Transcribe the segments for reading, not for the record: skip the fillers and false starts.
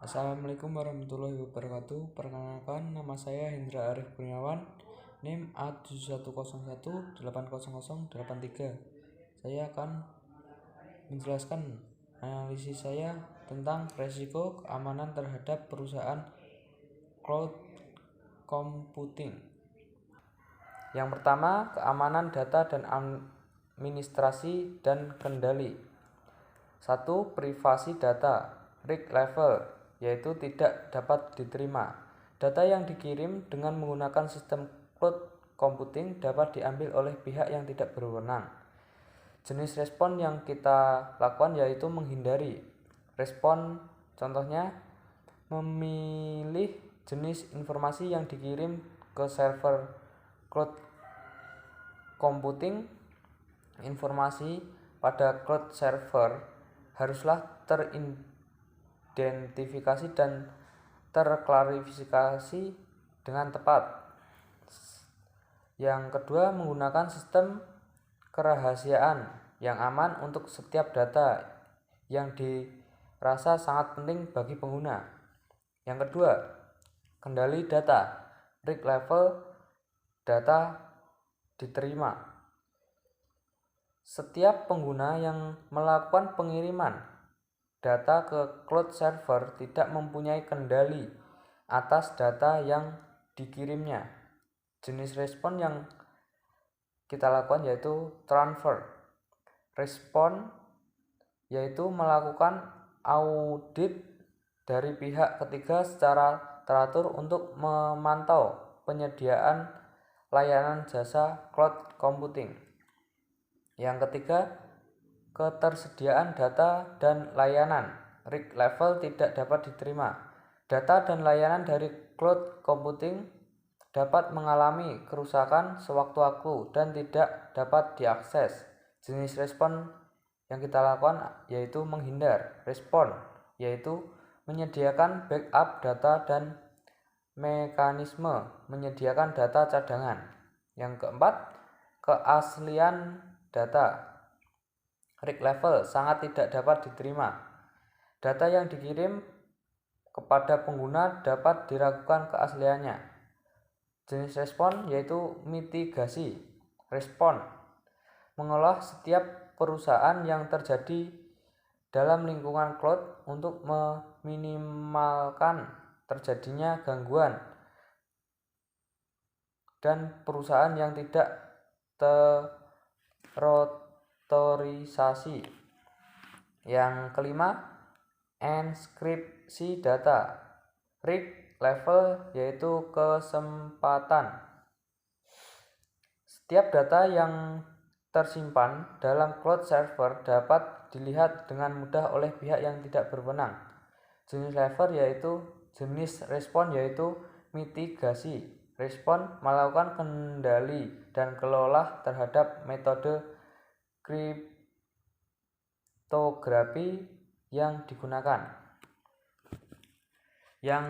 Assalamualaikum warahmatullahi wabarakatuh. Perkenalkan, nama saya Hendra Arif Kurniawan, NIM A7101800803. Saya akan menjelaskan analisis saya tentang resiko keamanan terhadap perusahaan cloud computing. Yang pertama, keamanan data dan administrasi dan kendali. 1. Privasi data, risk level, yaitu tidak dapat diterima. Data yang dikirim dengan menggunakan sistem cloud computing dapat diambil oleh pihak yang tidak berwenang. Jenis respon yang kita lakukan yaitu menghindari. Respon contohnya memilih jenis informasi yang dikirim ke server cloud computing. Informasi pada cloud server haruslah teridentifikasi dan terklarifikasi dengan tepat. Yang kedua, menggunakan sistem kerahasiaan yang aman untuk setiap data yang dirasa sangat penting bagi pengguna. Yang kedua, kendali data, risk level data diterima. Setiap pengguna yang melakukan pengiriman data ke cloud server tidak mempunyai kendali atas data yang dikirimnya. Jenis respon yang kita lakukan yaitu transfer. Respon yaitu melakukan audit dari pihak ketiga secara teratur untuk memantau penyediaan layanan jasa cloud computing. Yang ketiga, ketersediaan data dan layanan. Risk level tidak dapat diterima. Data dan layanan dari cloud computing dapat mengalami kerusakan sewaktu-waktu dan tidak dapat diakses. Jenis respon yang kita lakukan yaitu menghindar. Respon yaitu menyediakan backup data dan mekanisme menyediakan data cadangan. Yang keempat, keaslian data. Risk level sangat tidak dapat diterima. Data yang dikirim kepada pengguna dapat diragukan keasliannya. Jenis respon yaitu mitigasi. Respon mengolah setiap perusahaan yang terjadi dalam lingkungan cloud untuk meminimalkan terjadinya gangguan dan perusahaan yang tidak terotorisasi. Yang kelima, enkripsi data. Risk level yaitu kesempatan. Setiap data yang tersimpan dalam cloud server dapat dilihat dengan mudah oleh pihak yang tidak berwenang. Jenis respon yaitu mitigasi. Respon melakukan kendali dan kelola terhadap metode kriptografi yang digunakan. Yang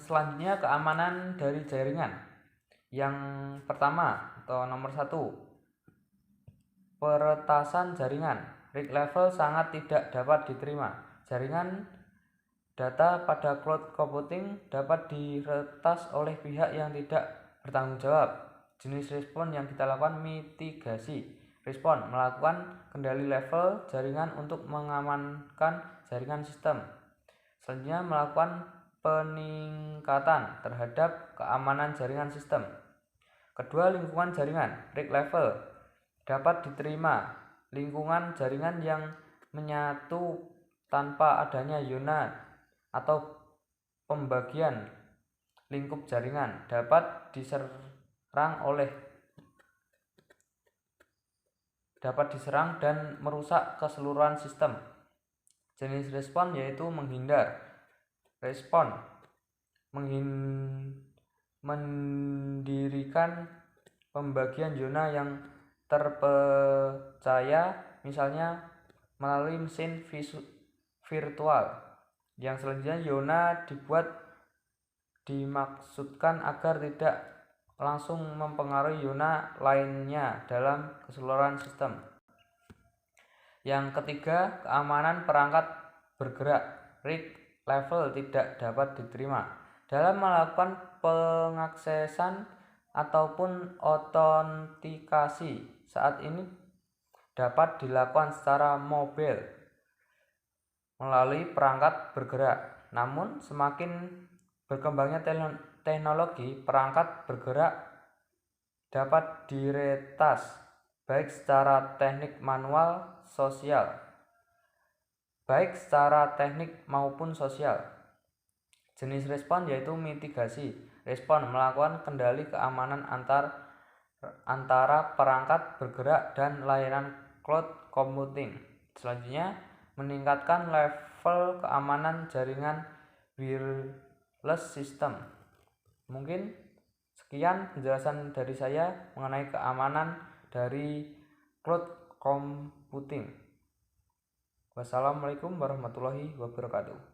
selanjutnya, keamanan dari jaringan. Yang pertama atau nomor 1, peretasan jaringan. Risk level sangat tidak dapat diterima. Jaringan data pada cloud computing dapat diretas oleh pihak yang tidak bertanggung jawab. Jenis respon yang kita lakukan mitigasi. Respon melakukan kendali level jaringan untuk mengamankan jaringan sistem. Selanjutnya, melakukan peningkatan terhadap keamanan jaringan sistem. Kedua, lingkungan jaringan. Risk level dapat diterima. Lingkungan jaringan yang menyatu tanpa adanya zona atau pembagian lingkup jaringan dapat diserang dan merusak keseluruhan sistem. Jenis respon yaitu menghindar. Respon mendirikan pembagian zona yang terpercaya, misalnya melalui mesin virtual. Yang selanjutnya, zona dimaksudkan agar tidak langsung mempengaruhi zona lainnya dalam keseluruhan sistem. Yang ketiga, keamanan perangkat bergerak. Risk level tidak dapat diterima. Dalam melakukan pengaksesan ataupun autentikasi saat ini dapat dilakukan secara mobil melalui perangkat bergerak. Namun semakin berkembangnya teknologi, perangkat bergerak dapat diretas baik secara teknik maupun sosial. Jenis respon yaitu mitigasi. Respon melakukan kendali keamanan antara perangkat bergerak dan layanan cloud computing. Selanjutnya, meningkatkan level keamanan jaringan wireless system. Mungkin sekian penjelasan dari saya mengenai keamanan dari cloud computing. Wassalamualaikum warahmatullahi wabarakatuh.